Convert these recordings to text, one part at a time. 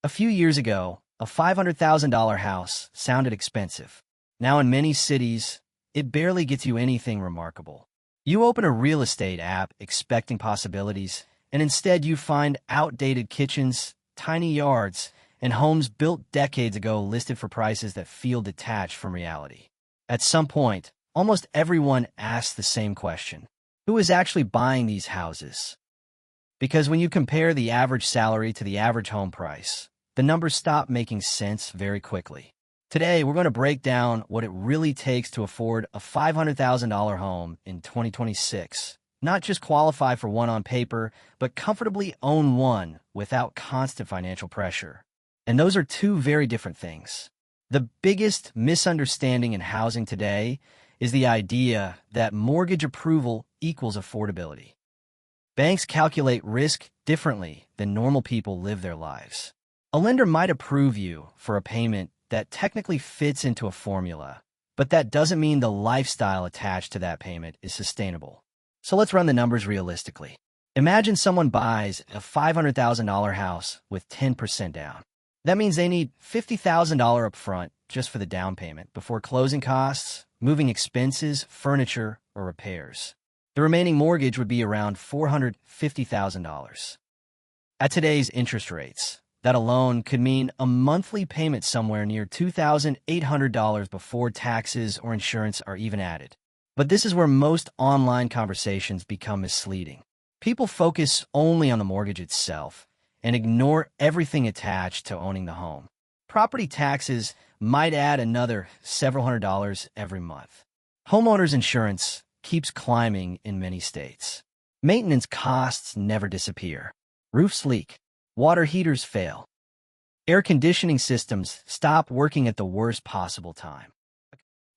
A few years ago, a $500,000 house sounded expensive. Now in many cities, it barely gets you anything remarkable. You open a real estate app expecting possibilities, and instead you find outdated kitchens, tiny yards, and homes built decades ago listed for prices that feel detached from reality. At some point, almost everyone asks the same question: who is actually buying these houses? Because when you compare the average salary to the average home price, the numbers stop making sense very quickly. Today, we're going to break down what it really takes to afford a $500,000 home in 2026. Not just qualify for one on paper, but comfortably own one without constant financial pressure. And those are two very different things. The biggest misunderstanding in housing today is the idea that mortgage approval equals affordability. Banks calculate risk differently than normal people live their lives. A lender might approve you for a payment that technically fits into a formula, but that doesn't mean the lifestyle attached to that payment is sustainable. So let's run the numbers realistically. Imagine someone buys a $500,000 house with 10% down. That means they need $50,000 up front just for the down payment before closing costs, moving expenses, furniture, or repairs. The remaining mortgage would be around $450,000. At today's interest rates, that alone could mean a monthly payment somewhere near $2,800 before taxes or insurance are even added. But this is where most online conversations become misleading. People focus only on the mortgage itself and ignore everything attached to owning the home. Property taxes might add another several $100s every month. Homeowners insurance keeps climbing in many states. Maintenance costs never disappear. Roofs leak. Water heaters fail. Air conditioning systems stop working at the worst possible time.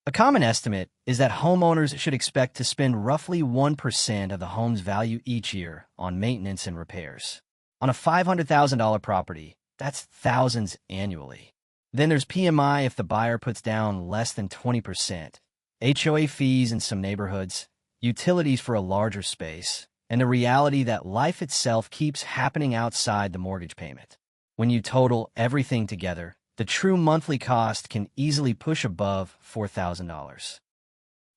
A common estimate is that homeowners should expect to spend roughly 1% of the home's value each year on maintenance and repairs. On a $500,000 property, that's thousands annually. Then there's PMI if the buyer puts down less than 20%, HOA fees in some neighborhoods, utilities for a larger space, and the reality that life itself keeps happening outside the mortgage payment. When you total everything together, the true monthly cost can easily push above $4,000.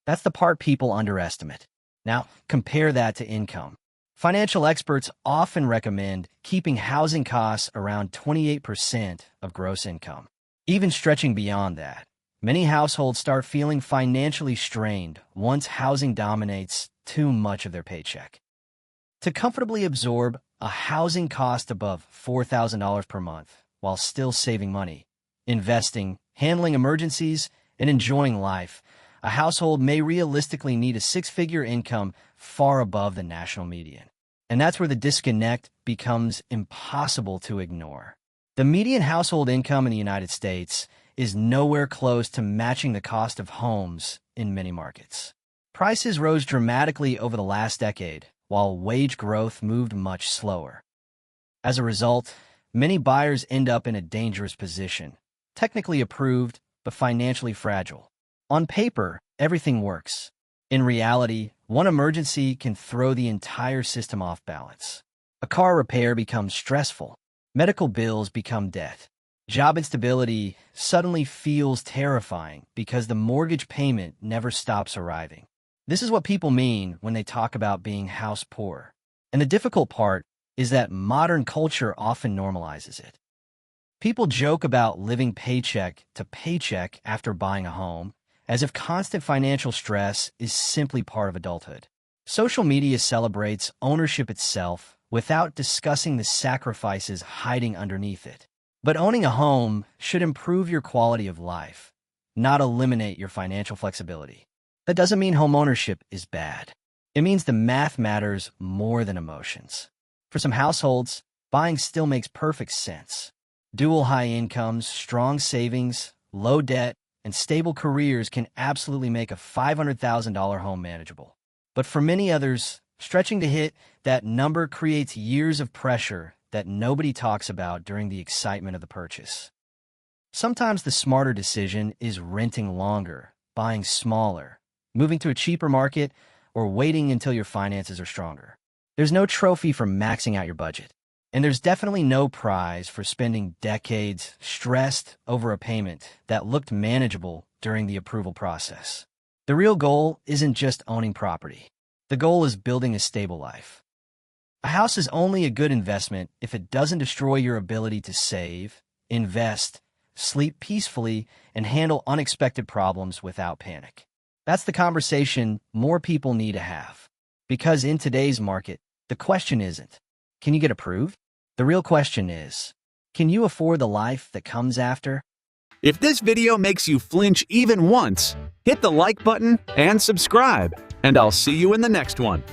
That's the part people underestimate. Now, compare that to income. Financial experts often recommend keeping housing costs around 28% of gross income. Even stretching beyond that, many households start feeling financially strained once housing dominates too much of their paycheck. To comfortably absorb a housing cost above $4,000 per month while still saving money, investing, handling emergencies, and enjoying life, a household may realistically need a six-figure income far above the national median. And that's where the disconnect becomes impossible to ignore. The median household income in the United States is nowhere close to matching the cost of homes in many markets. Prices rose dramatically over the last decade, while wage growth moved much slower. As a result, many buyers end up in a dangerous position, technically approved, but financially fragile. On paper, everything works. In reality, one emergency can throw the entire system off balance. A car repair becomes stressful. Medical bills become debt. Job instability suddenly feels terrifying because the mortgage payment never stops arriving. This is what people mean when they talk about being house poor. And the difficult part is that modern culture often normalizes it. People joke about living paycheck to paycheck after buying a home, as if constant financial stress is simply part of adulthood. Social media celebrates ownership itself without discussing the sacrifices hiding underneath it. But owning a home should improve your quality of life, not eliminate your financial flexibility. That doesn't mean homeownership is bad. It means the math matters more than emotions. For some households, buying still makes perfect sense. Dual high incomes, strong savings, low debt, and stable careers can absolutely make a $500,000 home manageable. But for many others, stretching to hit that number creates years of pressure that nobody talks about during the excitement of the purchase. Sometimes the smarter decision is renting longer, buying smaller, moving to a cheaper market, or waiting until your finances are stronger. There's no trophy for maxing out your budget. And there's definitely no prize for spending decades stressed over a payment that looked manageable during the approval process. The real goal isn't just owning property. The goal is building a stable life. A house is only a good investment if it doesn't destroy your ability to save, invest, sleep peacefully, and handle unexpected problems without panic. That's the conversation more people need to have. Because in today's market, the question isn't, can you get approved? The real question is, can you afford the life that comes after? If this video makes you flinch even once, hit the like button and subscribe, and I'll see you in the next one.